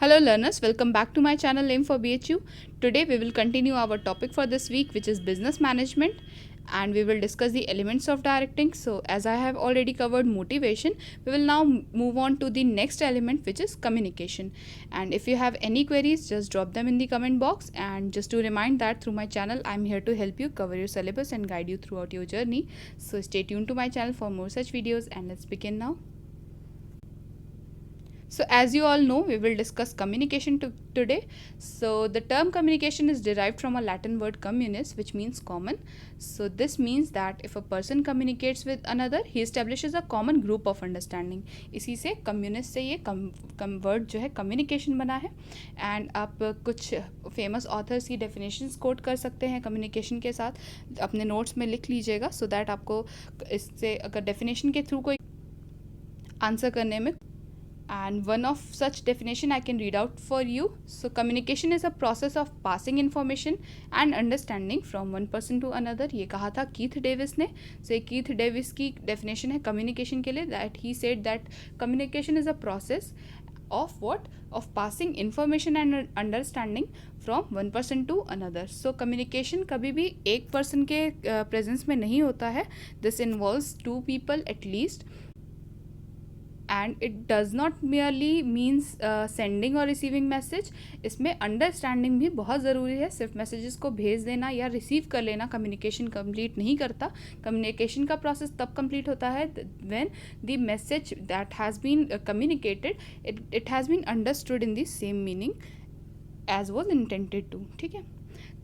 Hello learners, welcome back to my channel Aim for BHU. Today we will continue our topic for this week, which is business management, and we will discuss the elements of directing. So as I have already covered motivation, we will now move on to the next element, which is communication. And if you have any queries, just drop them in the comment box. And just to remind that through my channel, I am here to help you cover your syllabus and guide you throughout your journey. So stay tuned to my channel for more such videos, and let's begin now. So as you all know, we will discuss communication today. So the term communication is derived from a Latin word communis, which means common. So this means that if a person communicates with another, he establishes a common group of understanding. इसी से communis से ये word जो है communication बना है. And आप कुछ famous authors की definitions quote कर सकते हैं communication के साथ, अपने notes में लिख लीजिएगा, so that आपको इससे अगर definition के through कोई आंसर करने में, and one of such definition I can read out for you. So communication is a process of passing information and understanding from one person to another. ये कहा था कीथ डेविस ने. So Keith Davis की definition है communication के लिए, that he said that communication is a process of what? Of passing information and understanding from one person to another. So communication कभी भी एक person के presence में नहीं होता है. This involves two people at least. And it does not merely means sending और receiving message. इसमें अंडरस्टैंडिंग भी बहुत ज़रूरी है. सिर्फ मैसेजेस को भेज देना या रिसीव कर लेना कम्युनिकेशन कंप्लीट नहीं करता. कम्युनिकेशन का प्रोसेस तब कंप्लीट होता है when the message that has been communicated it has been understood in the same meaning as was intended to. ठीक है,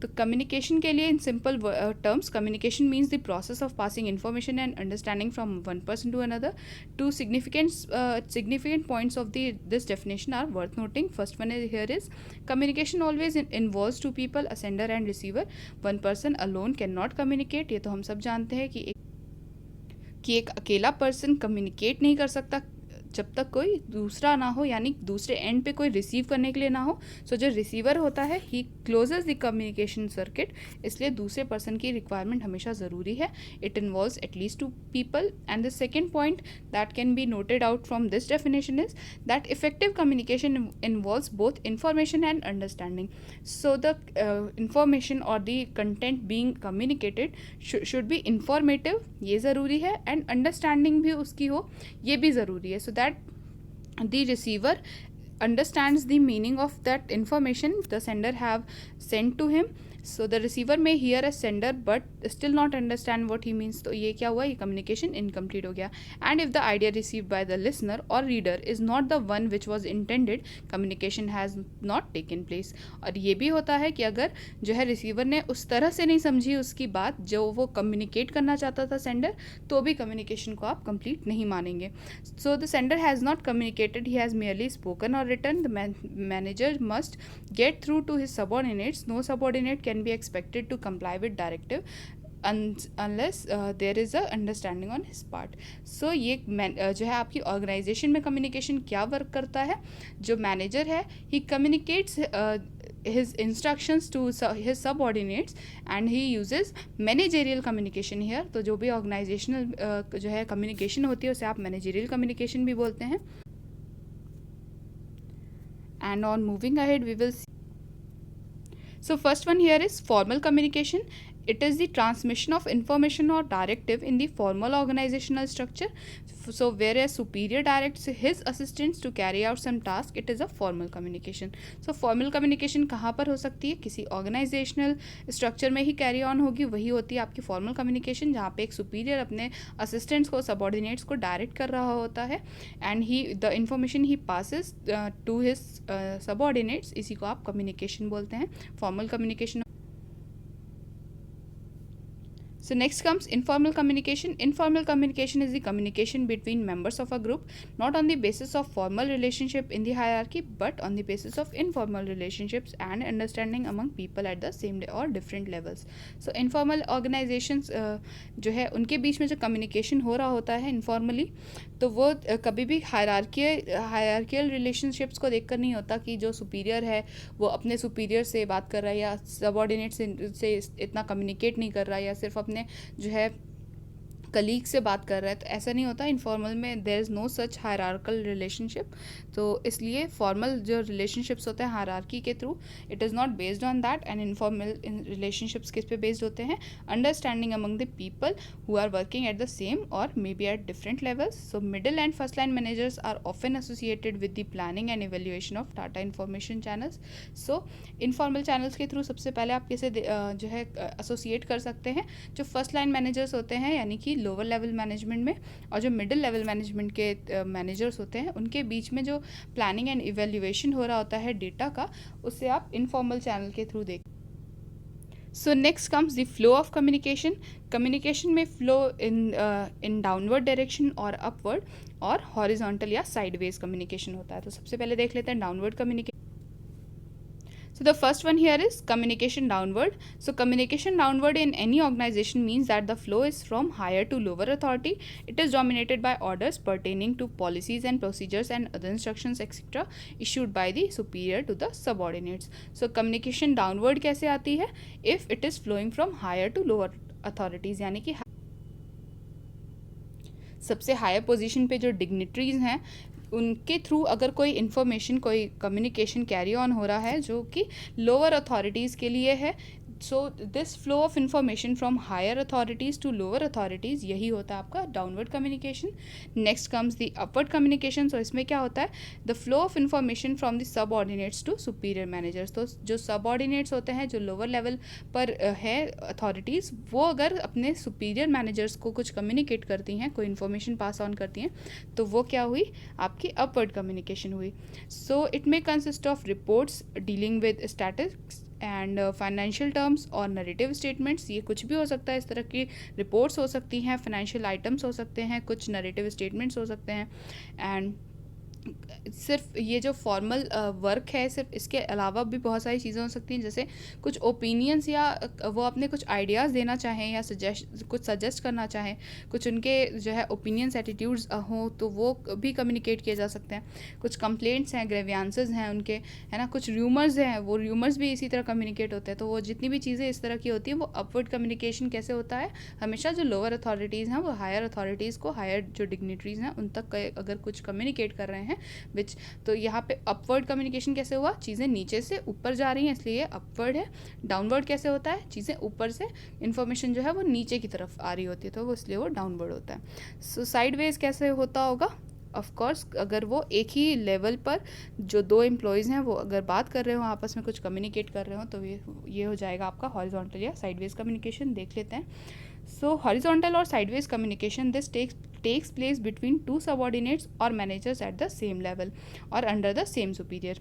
तो कम्युनिकेशन के लिए in simple terms, communication means the process of passing information and understanding from one person to another. Two significant points of this definition are worth noting. First one is here is communication always involves two people, a sender and receiver. One person alone cannot communicate. ये तो हम सब जानते हैं कि एक अकेला person communicate नहीं कर सकता जब तक कोई दूसरा ना हो, यानी दूसरे एंड पे कोई रिसीव करने के लिए ना हो. सो जो रिसीवर होता है ही क्लोजेस द कम्युनिकेशन सर्किट, इसलिए दूसरे पर्सन की रिक्वायरमेंट हमेशा ज़रूरी है. It involves at least two people. And the second point that can be noted out from this definition is that effective communication involves both information and understanding. So the information or the content being communicated should be informative, ये ज़रूरी है, and understanding भी उसकी हो, ये भी ज़रूरी है. सो that the receiver understands the meaning of that information the sender have sent to him. So the receiver may hear a sender but still not understand what he means. तो ये क्या हुआ? ये communication incomplete हो गया. And if the idea received by the listener or reader is not the one which was intended, communication has not taken place. और ये भी होता है कि अगर जो है रिसीवर ने उस तरह से नहीं समझी उसकी बात जो वो कम्युनिकेट करना चाहता था सेंडर, तो भी कम्युनिकेशन को आप कंप्लीट नहीं मानेंगे. So the sender has not communicated, he has merely spoken or written. The manager must get through to his subordinates. No subordinate can be expected to comply with directive unless there is a understanding on his part. So ये जो है आपकी organisation में communication क्या work करता है? जो manager है he communicates his instructions to his subordinates and he uses managerial communication here. तो जो भी ऑर्गेनाइजेशनल जो है कम्युनिकेशन होती है उसे आप मैनेजरियल कम्युनिकेशन भी बोलते हैं. And on moving ahead we will see. So first one here is formal communication. It is the transmission of information or directive in the formal organizational structure. So where a superior directs his assistants to carry out some task, it is a formal communication. So formal communication कहाँ पर हो सकती है? किसी organizational structure में ही carry on होगी, वही होती है आपकी formal communication, जहाँ पे एक superior अपने assistants को, subordinates को direct कर रहा होता है and the information he passes to his subordinates, इसी को आप communication बोलते हैं, formal communication. So next comes informal communication. Informal communication is the communication between members of a group, not on the basis of formal relationship in the hierarchy, but on the basis of informal relationships and understanding among people at the same or different levels. So informal organizations जो है उनके बीच में जो communication हो रहा होता है informally, तो वो कभी भी हायरार्कियल रिलेशनशिप्स को देखकर नहीं होता कि जो सुपीरियर है वो अपने सुपीरियर से बात कर रहा है या सबऑर्डिनेट से इतना कम्युनिकेट नहीं कर रहा है या सिर्फ अपने जो है कलीग से बात कर रहा है, तो ऐसा नहीं होता। इनफॉर्मल में there is no such hierarchical relationship. तो इसलिए फॉर्मल जो रिलेशनशिप्स होते हैं हायरार्की के through, it is not based on that. And informal relationships किस पे बेस्ड होते हैं? Understanding among the people who are working at the same or may be at different levels. So middle and first line managers are often associated with the planning and evaluation of data information channels. So informal channels के through सबसे पहले आप कैसे जो है associate कर सकते हैं? जो फर्स्ट लाइन मैनेजर्स होते हैं, यानी कि लोअर लेवल मैनेजमेंट में, और जो मिडिल लेवल मैनेजमेंट के मैनेजर्स होते हैं, उनके बीच में जो प्लानिंग एंड इवेल्युएशन हो रहा होता है डेटा का, उससे आप इनफॉर्मल चैनल के थ्रू देख। सो next comes the flow of communication. Communication में फ्लो इन डाउनवर्ड डायरेक्शन और अपवर्ड और हॉरिजॉन्टल या साइडवेज कम्युनिकेशन होता है। तो सबसे पहले देख लेते हैं downward communication. So the first one here is communication downward. So communication downward in any organization means that the flow is from higher to lower authority. It is dominated by orders pertaining to policies and procedures and other instructions etc. issued by the superior to the subordinates. So communication downward कैसे आती है? If it is flowing from higher to lower authorities, यानी कि सबसे higher position पे जो dignitaries हैं उनके थ्रू अगर कोई इन्फॉर्मेशन, कोई कम्युनिकेशन कैरी ऑन हो रहा है जो कि लोअर अथॉरिटीज़ के लिए है, so this flow of information from higher authorities to lower authorities, यही होता है आपका downward communication. Next comes the upward communication. So इसमें क्या होता है? The flow of information from the subordinates to superior managers. तो जो सब ऑर्डिनेट्स होते हैं, जो लोअर लेवल पर है अथॉरिटीज़, वो अगर अपने सुपीरियर मैनेजर्स को कुछ कम्युनिकेट करती हैं, कोई इन्फॉर्मेशन पास ऑन करती हैं, तो वो क्या हुई? आपकी अपवर्ड कम्युनिकेशन हुई। So it may consist of reports dealing with statistics and financial terms और नरेटिव स्टेटमेंट्स। ये कुछ भी हो सकता है, इस तरह की रिपोर्ट्स हो सकती हैं, फाइनेंशियल आइटम्स हो सकते हैं, कुछ नरेटिव स्टेटमेंट्स हो सकते हैं। एंड सिर्फ ये जो फॉर्मल वर्क है, सिर्फ इसके अलावा भी बहुत सारी चीज़ें हो सकती हैं, जैसे कुछ ओपिनियंस या वो अपने कुछ आइडियाज़ देना चाहें या कुछ सजेस्ट करना चाहें, कुछ उनके जो है ओपिनियंस एटीट्यूड्स हों, तो वो भी कम्युनिकेट किए जा सकते हैं। कुछ कंप्लेंट्स हैं, ग्रेवियांसेस हैं उनके, है ना, कुछ र्यूमर्स हैं, वो र्यूमर्स भी इसी तरह कम्युनिकेट होते हैं। तो वो जितनी भी चीज़ें इस तरह की होती हैं, वो अपवर्ड कम्युनिकेशन कैसे होता है? हमेशा जो लोअर अथॉरिटीज़ हैं वो हायर अथॉरिटीज़ को, हायर जो डिग्निटरीज़ हैं उन तक अगर कुछ कम्युनिकेट कर रहे हैं विच, तो यहाँ पे अपवर्ड कम्युनिकेशन कैसे हुआ? चीज़ें नीचे से ऊपर जा रही हैं इसलिए ये अपवर्ड है। डाउनवर्ड कैसे होता है? चीज़ें ऊपर से, इन्फॉर्मेशन जो है वो नीचे की तरफ आ रही होती है, तो वो इसलिए वो डाउनवर्ड होता है। सो साइडवेज कैसे होता होगा? ऑफ कोर्स अगर वो एक ही लेवल पर जो दो एम्प्लॉयज़ हैं वो अगर बात कर रहे हो, आपस में कुछ कम्युनिकेट कर रहे हो, तो ये हो जाएगा आपका हॉरिजॉन्टल या साइडवेज कम्युनिकेशन। देख लेते हैं। सो हॉरिजॉन्टल और sideways communication, this takes place between two subordinates or managers at the same level or under the same superior.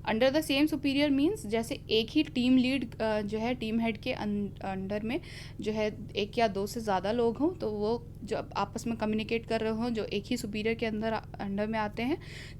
Under the same superior means जैसे एक ही टीम लीड जो है टीम हेड के under में जो है एक या दो से ज़्यादा लोग हों, तो वो जो आपस में कम्युनिकेट कर रहे हों, जो एक ही सुपीरियर के अंडर में आते हैं,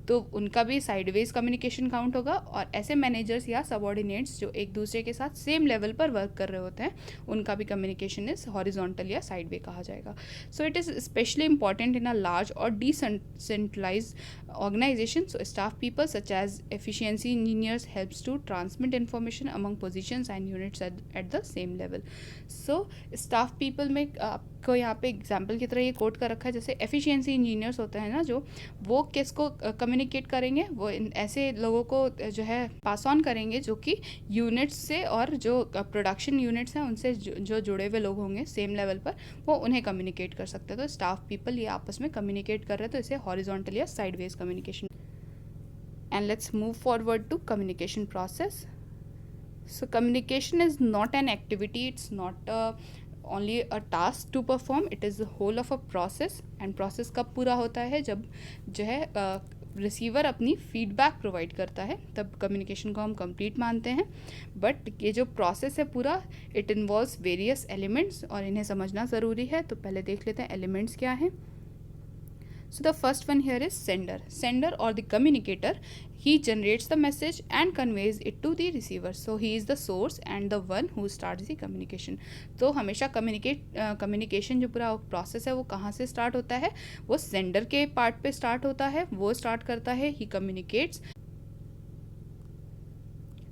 तो उनका भी साइडवेज कम्युनिकेशन काउंट होगा। और ऐसे मैनेजर्स या सबऑर्डिनेट्स जो एक दूसरे के साथ सेम लेवल पर वर्क कर रहे होते हैं, उनका भी कम्युनिकेशन इज हॉरिजॉन्टल या साइडवे कहा जाएगा। So it is specially important in a large और decentralise organization. So staff people such as efficiency engineers helps to transmit information among positions and units at the same level. So staff people में आपको यहाँ पे example की तरह ये coat कर रखा है, जैसे एफिशिएंसी इंजीनियर्स होते हैं ना, जो वो किसको कम्युनिकेट करेंगे? वो ऐसे लोगों को जो है पास ऑन करेंगे जो कि यूनिट्स से और जो प्रोडक्शन यूनिट्स हैं उनसे जो जुड़े हुए लोग होंगे सेम लेवल पर, वो उन्हें कम्युनिकेट कर सकते हैं। तो स्टाफ पीपल ये आपस में कम्युनिकेट कर रहे हैं, तो इसे हॉरिजॉन्टल या sideways communication. And let's move forward to communication process. So communication is not an activity, it's not only a task to perform, it is the whole of a process. And process कब पूरा होता है? जब जो है receiver अपनी feedback provide करता है, तब कम्युनिकेशन को हम कंप्लीट मानते हैं। बट ये जो प्रोसेस है पूरा, इट इन्वॉल्व्स वेरियस एलिमेंट्स और इन्हें समझना ज़रूरी है। तो पहले देख लेते हैं एलिमेंट्स क्या हैं। So the first one here is sender. Sender or the communicator, he generates the message and conveys it to the receiver. So he is the source and the one who starts the communication. तो हमेशा communication जो पूरा process है वो कहाँ से start होता है? वो सेंडर के पार्ट पे स्टार्ट होता है, वो स्टार्ट करता है, he communicates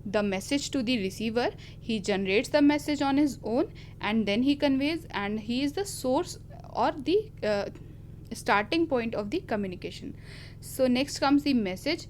the message to the receiver. He generates the message on his own and then he conveys, and he is the source or the starting point of the communication. So next comes the message.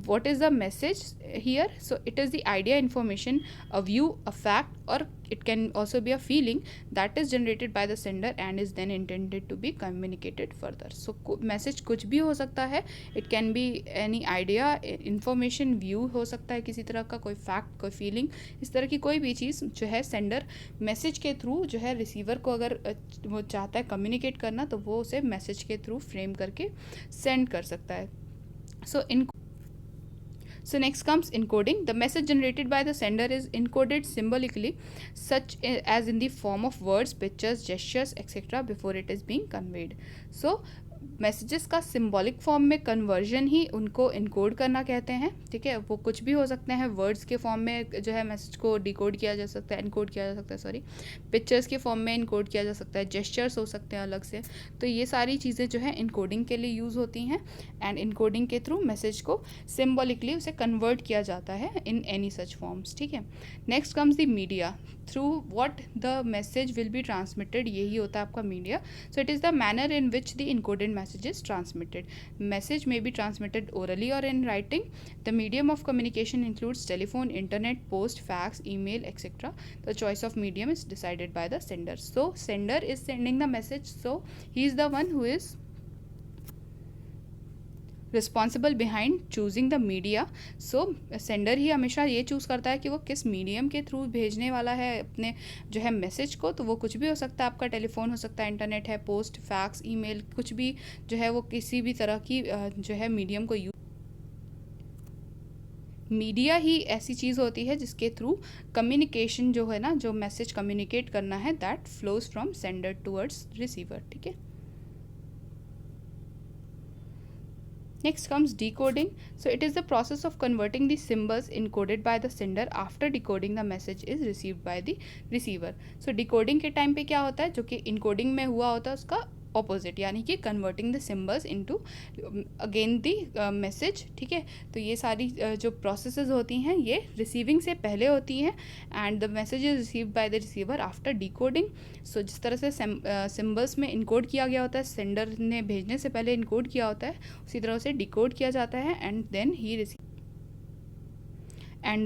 What is the message here? So it is the idea, information, a view, a fact, or it can also be a feeling that is generated by the sender and is then intended to be communicated further. So message कुछ भी हो सकता है. It can be any idea, information, view हो सकता है किसी तरह का, कोई fact, कोई feeling, इस तरह की कोई भी चीज़ जो है सेंडर मैसेज के थ्रू जो है रिसीवर को अगर वो चाहता है कम्युनिकेट करना तो वो उसे मैसेज के थ्रू फ्रेम करके सेंड कर सकता है. So next comes encoding. The message generated by the sender is encoded symbolically, such as in the form of words, pictures, gestures, etc. before it is being conveyed. So messages का symbolic form में conversion ही उनको encode करना कहते हैं. ठीक है, वो कुछ भी हो सकते हैं. वर्ड्स के फॉर्म में जो है मैसेज को डिकोड किया जा सकता है, इनकोड किया जा सकता है, सॉरी, पिक्चर्स के फॉर्म में इनकोड किया जा सकता है, जेस्चर्स हो सकते हैं अलग से. तो ये सारी चीज़ें जो है इनकोडिंग के लिए यूज़ होती हैं एंड इनकोडिंग के थ्रू मैसेज को सिम्बॉलिकली उसे कन्वर्ट किया जाता है इन एनी सच फॉर्म्स. ठीक है, next comes the media through what the message will be transmitted. यही होता है आपका media. So it is the manner in which the encoded message is transmitted. Message may be transmitted orally or in writing. The medium of communication includes telephone, internet, post, fax, email, etc. The choice of medium is decided by the sender. So sender is sending the message, so he is the one who is responsible behind choosing the media. So sender ही हमेशा ये choose करता है कि वो किस medium के through भेजने वाला है अपने जो है मैसेज को. तो वो कुछ भी हो सकता है, आपका टेलीफोन हो सकता है, इंटरनेट है, पोस्ट, फैक्स, ईमेल, कुछ भी जो है वो किसी भी तरह की जो है मीडियम को यूज. मीडिया ही ऐसी चीज़ होती है जिसके थ्रू कम्युनिकेशन जो है ना, जो मैसेज कम्युनिकेट करना है, that flows from sender towards receiver. ठीक है, next comes decoding. So it is the process of converting the symbols encoded by the sender after decoding the message is received by the receiver. So decoding के time पे क्या होता है, जो कि encoding में हुआ होता है उसका ऑपोजिट, यानी कि converting the symbols into again the message. ठीक है, तो ये सारी जो प्रोसेसेस होती हैं ये रिसीविंग से पहले होती हैं and the message is received by the receiver after decoding. So जिस तरह से सिम्बल्स में इनकोड किया गया होता है, सेंडर ने भेजने से पहले इनकोड किया होता है, उसी तरह से डिकोड किया जाता है and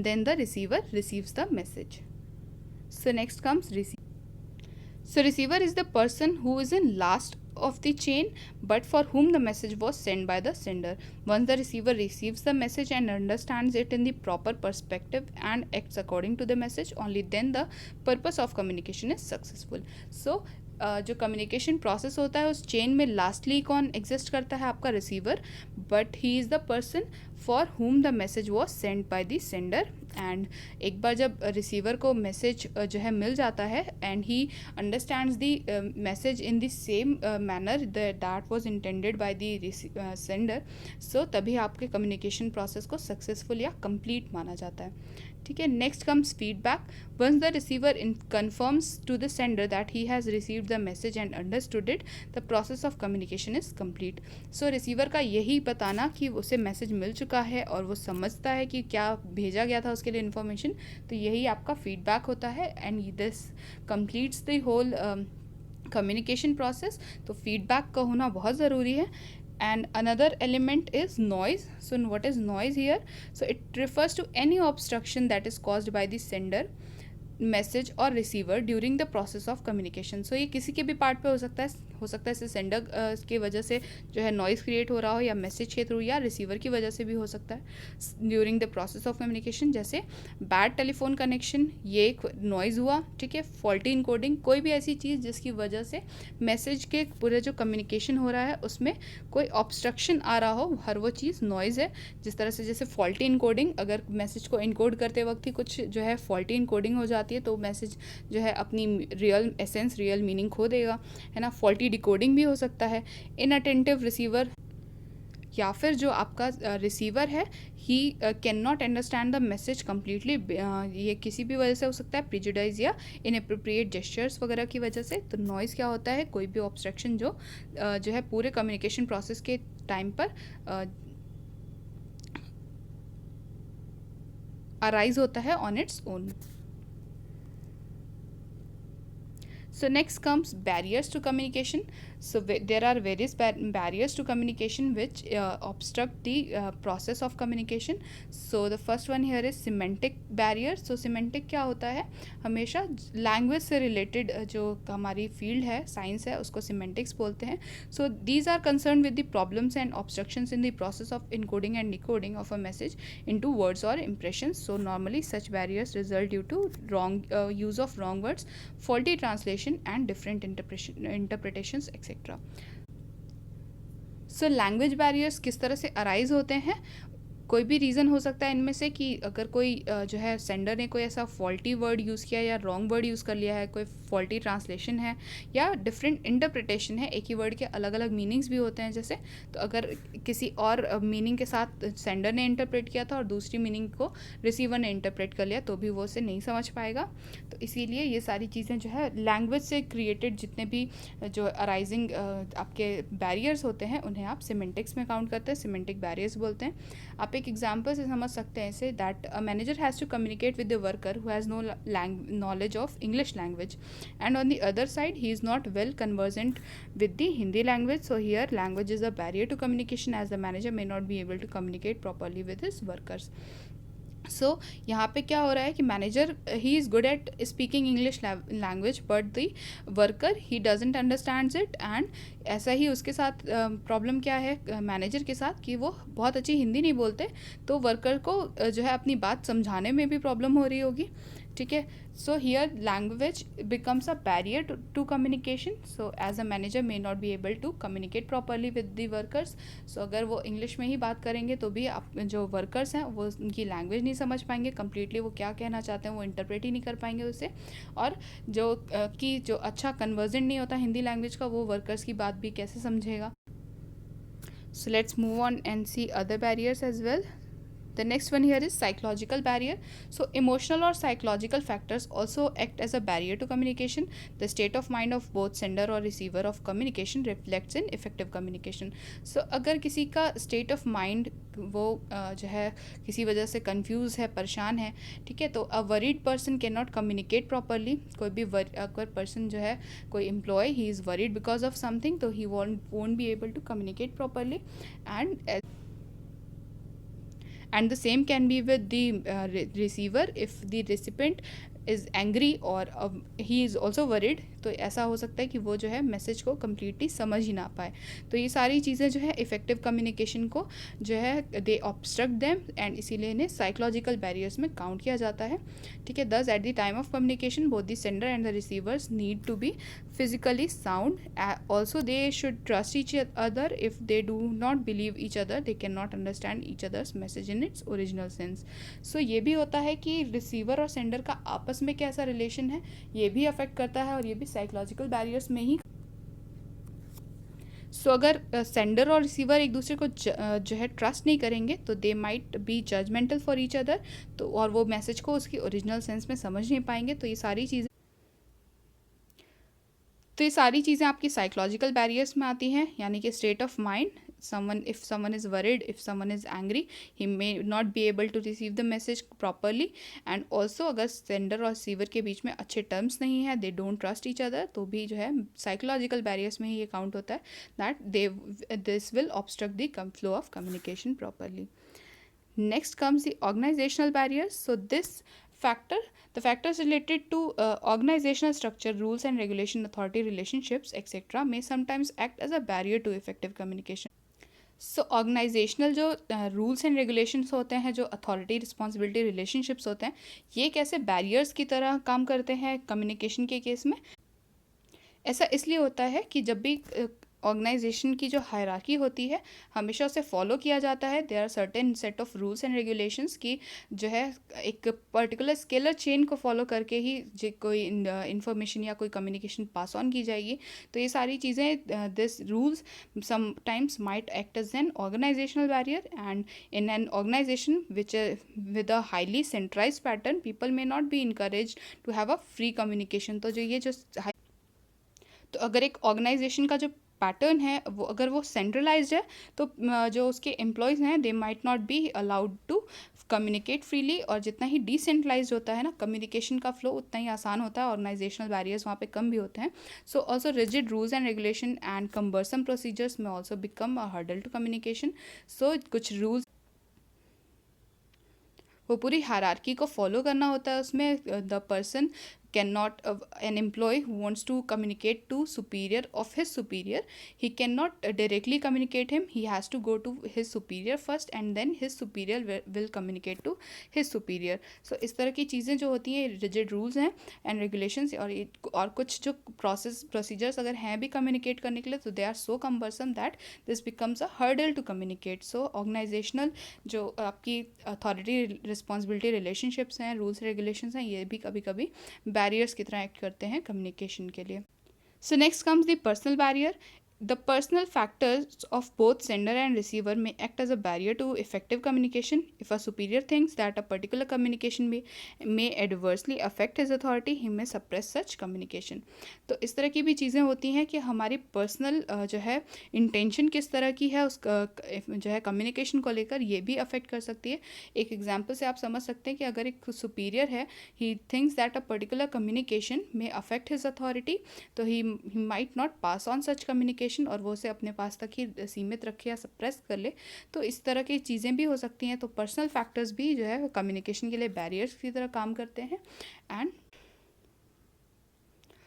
then the receiver receives the message. So next comes receive. So receiver is the person who is in last of the chain but for whom the message was sent by the sender. Once the receiver receives the message and understands it in the proper perspective and acts according to the message, only then the purpose of communication is successful. So जो communication process होता है उस chain में lastly कौन exist करता है, आपका receiver, but he is the person for whom the message was send bye the sender. And एक बार जब रिसीवर को मैसेज जो है मिल जाता है and he understands the message in the same manner that was intended by the sender, so तभी आपके कम्युनिकेशन प्रोसेस को सक्सेसफुल या कंप्लीट माना जाता है. ठीक है, next comes feedback. Once the receiver confirms to the sender that he has received the message and understood it, the process of communication is complete. So receiver का यही बताना कि उसे मैसेज मिल चुका है और वो समझता है कि क्या भेजा गया था उसके लिए इन्फॉर्मेशन, तो यही आपका फीडबैक होता है and this completes the whole communication process. तो फीडबैक का होना बहुत ज़रूरी है. And another element is noise. So what is noise here? So it refers to any obstruction that is caused by the sender, message और receiver during the process of communication. So ये किसी के भी पार्ट पे हो सकता है इसे सेंडर की वजह से जो है नॉइज़ क्रिएट हो रहा हो, या मैसेज के थ्रू, या रिसीवर की वजह से भी हो सकता है during the process of communication. जैसे बैड टेलीफोन कनेक्शन, ये एक नॉइज़ हुआ. ठीक है, फॉल्टी इनकोडिंग, कोई भी ऐसी चीज़ जिसकी वजह से मैसेज के पूरे जो कम्युनिकेशन हो रहा है उसमें कोई ऑब्स्ट्रक्शन आ रहा हो, हर वो चीज़ नॉइज़ है. जिस तरह से जैसे फॉल्टी इनकोडिंग, अगर मैसेज को इनकोड करते वक्त ही कुछ जो है फॉल्टी इनकोडिंग हो जाती है तो मैसेज जो है अपनी रियल एसेंस, रियल मीनिंग खो देगा, है ना. फॉल्टी डिकोडिंग भी हो सकता है. इनअटेंटिव रिसीवर, या फिर जो आपका रिसीवर है he can not understand the message completely, ये किसी भी वजह से हो सकता है, प्रिजुडाइज या इनअप्रोप्रिएट जेस्चर्स वगैरह की वजह से. तो नॉइज़ क्या होता है, कोई भी ऑब्स्ट्रक्शन जो है पूरे कम्युनिकेशन प्रोसेस के टाइम पर अराइज होता है on its own. So next comes barriers to communication. So there are various barriers to communication which obstruct the process of communication. So the first one here is semantic barrier. So semantic क्या होता है, हमेशा language से related जो हमारी field है, science है, उसको semantics बोलते हैं. So these are concerned with the problems and obstructions in the process of encoding and decoding of a message into words or impressions. So normally such barriers result due to wrong use of wrong words, faulty translation and different interpretations etc. So language barriers किस तरह से arise होते हैं, कोई भी reason हो सकता है इनमें से कि अगर कोई जो है सेंडर ने कोई ऐसा फॉल्टी वर्ड यूज़ किया या रॉन्ग वर्ड यूज़ कर लिया है, कोई फॉल्टी ट्रांसलेशन है या डिफरेंट इंटरप्रिटेशन है. एक ही वर्ड के अलग अलग मीनिंग्स भी होते हैं जैसे, तो अगर किसी और मीनिंग के साथ सेंडर ने इंटरप्रेट किया था और दूसरी मीनिंग को रिसीवर ने इंटरप्रेट कर लिया तो भी वो उसे नहीं समझ पाएगा. तो इसीलिए ये सारी चीज़ें जो है लैंग्वेज से क्रिएटेड जितने भी जो अराइजिंग आपके बैरियर्स होते हैं उन्हें आप सिमेंटिक्स में काउंट करते हैं, सिमेंटिक बैरियर्स बोलते हैं. आप एक एग्जाम्पल से समझ सकते हैं इसे, that a manager has to communicate with the worker who has no knowledge of English language and on the other side he is not well conversant with the Hindi language. So here language is a barrier to communication as the manager may not be able to communicate properly with his workers. सो यहाँ पे क्या हो रहा है कि manager he is good at speaking English language but the worker he doesn't understands it. And ऐसा ही उसके साथ प्रॉब्लम क्या है मैनेजर के साथ कि वो बहुत अच्छी हिंदी नहीं बोलते, तो वर्कर को जो है अपनी बात समझाने में भी प्रॉब्लम हो रही होगी. ठीक है, so here language becomes a barrier to communication. So as a manager may not be able to communicate properly with the workers. So अगर वो इंग्लिश में ही बात करेंगे तो भी आप जो वर्कर्स हैं वो उनकी लैंग्वेज नहीं समझ पाएंगे कंप्लीटली, वो क्या कहना चाहते हैं वो इंटरप्रेट ही नहीं कर पाएंगे उसे. और जो अच्छा कन्वर्जेंट नहीं होता हिंदी लैंग्वेज का, वो वर्कर्स की बात भी कैसे समझेगा. So let's move on and see other barriers as well. The next one here is psychological barrier. So emotional or psychological factors also act as a barrier to communication. The state of mind of both sender or receiver of communication reflects in effective communication. So अगर किसी का state of mind वो जो है किसी वजह से confused है, परेशान है, ठीक है, तो a worried person cannot communicate properly. कोई भी अगर person जो है कोई employee he is worried because of something, तो he won't be able to communicate properly. And the same can be with the receiver. If the recipient is angry or he is also worried, तो ऐसा हो सकता है कि वो जो है मैसेज को कम्प्लीटली समझ ही ना पाए. तो ये सारी चीज़ें जो है इफ़ेक्टिव कम्युनिकेशन को जो है दे ऑब्स्ट्रक्ट देम, एंड इसीलिए इन्हें साइकोलॉजिकल बैरियर्स में काउंट किया जाता है. ठीक है, thus at the time of communication both the sender and the receivers need to be physically sound. Also they should trust each other. If they do not believe each other they cannot understand each other's message in its original sense. So ये भी होता है कि receiver और sender का आपस में कैसा रिलेशन है ये भी अफेक्ट करता है, और ये भी साइकोलॉजिकल बैरियर्स में ही. अगर सेंडर और रिसीवर एक दूसरे को जो है ट्रस्ट नहीं करेंगे तो they might be judgemental for each other, तो और वो मैसेज को उसकी ओरिजिनल सेंस में समझ नहीं पाएंगे. तो ये सारी चीज़ें आपकी साइकोलॉजिकल बैरियर्स में आती हैं, यानी कि state of mind. if someone is worried, if someone is angry, he may not be able to receive the message properly. And also अगर सेंडर और रिसीवर के बीच में अच्छे टर्म्स नहीं है, they don't trust each other, तो भी जो है साइकोलॉजिकल बैरियर्स में ही ये काउंट होता है that this will obstruct the flow of communication properly. Next comes the organizational barriers. So the factors related to organizational structure, rules and regulation, authority relationships etc. may sometimes act as a barrier to effective communication. So organisational जो rules and regulations होते हैं, जो authority responsibility relationships होते हैं, ये कैसे barriers की तरह काम करते हैं कम्युनिकेशन के केस में. ऐसा इसलिए होता है कि जब भी ऑर्गेनाइजेशन की जो हायरार्की होती है हमेशा उसे फॉलो किया जाता है. There are certain set of rules and regulations की जो है एक पर्टिकुलर स्केलर चेन को फॉलो करके ही कोई इन्फॉर्मेशन या कोई कम्युनिकेशन पास ऑन की जाएगी. तो ये सारी चीज़ें this rules sometimes might act as an organisational barrier. And in an organisation which with a highly centralise pattern people may not be encourage to have a free communication. तो अगर एक organisation का जो पैटर्न है वो अगर वो centralised है तो जो उसके एम्प्लॉयज़ हैं they might not be allowed to communicate freely, और जितना ही डिसेंट्रलाइज होता है ना कम्युनिकेशन का फ्लो, उतना ही आसान होता है, ऑर्गेनाइजेशनल बैरियर्स वहाँ पे कम भी होते हैं. So also rigid rules and regulation and cumbersome procedures में also become a hurdle to communication. So कुछ रूल्स वो पूरी हायरार्की को फॉलो करना होता है, उसमें the person cannot an employee who wants to communicate to superior of his superior, he cannot directly communicate him, he has to go to his superior first and then his superior will communicate to his superior. So इस तरह की चीज़ें जो होती हैं rigid rules हैं and regulations, और कुछ जो procedures अगर हैं भी communicate करने के लिए, तो they are so cumbersome that this becomes a hurdle to communicate. So organizational जो आपकी authority responsibility relationships हैं, rules regulations हैं, ये भी कभी कभी बैरियर्स की तरह एक्ट करते हैं कम्युनिकेशन के लिए. सो next comes the personal barrier. The personal factors of both sender and receiver may act as a barrier to effective communication. If a superior thinks that a particular communication may adversely affect his authority, he may suppress such communication. तो इस तरह की भी चीज़ें होती हैं कि हमारी पर्सनल जो है इंटेंशन किस तरह की है, उस जो है कम्युनिकेशन को लेकर, ये भी अफेक्ट कर सकती है. एक एग्जांपल से आप समझ सकते हैं कि अगर एक सुपीरियर है, he thinks that a particular communication में अफेक्ट हिज अथॉरिटी, तो he might not pass on such communication, और वो उसे अपने पास तक ही सीमित रखे या सप्रेस कर ले. तो इस तरह की चीज़ें भी हो सकती हैं. तो पर्सनल फैक्टर्स भी जो है कम्युनिकेशन के लिए बैरियर्स की तरह काम करते हैं. And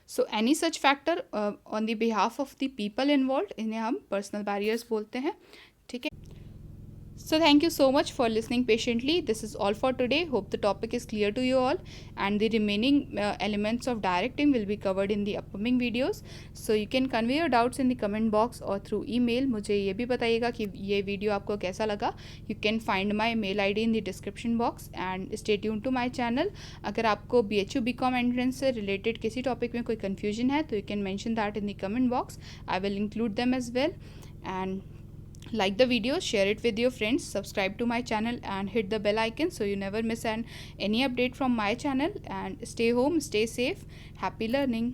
so any such factor on the behalf of the people involve, इन्हें हम पर्सनल बैरियर्स बोलते हैं. ठीक है. So thank you so much for listening patiently. This is all for today. Hope the topic is clear to you all, and the remaining elements of directing will be covered in the upcoming videos. So you can convey your doubts in the comment box or through email. मुझे ये भी बताइएगा कि ये video आपको कैसा लगा. You can find my mail ID in the description box and stay tuned to my channel. अगर आपको BHU BCom entrance से related किसी टॉपिक में कोई confusion है, तो you can mention that in the comment box. I will include them as well. And like the video, share it with your friends, subscribe to my channel and hit the bell icon so you never miss any update from my channel. And stay home, stay safe, happy learning.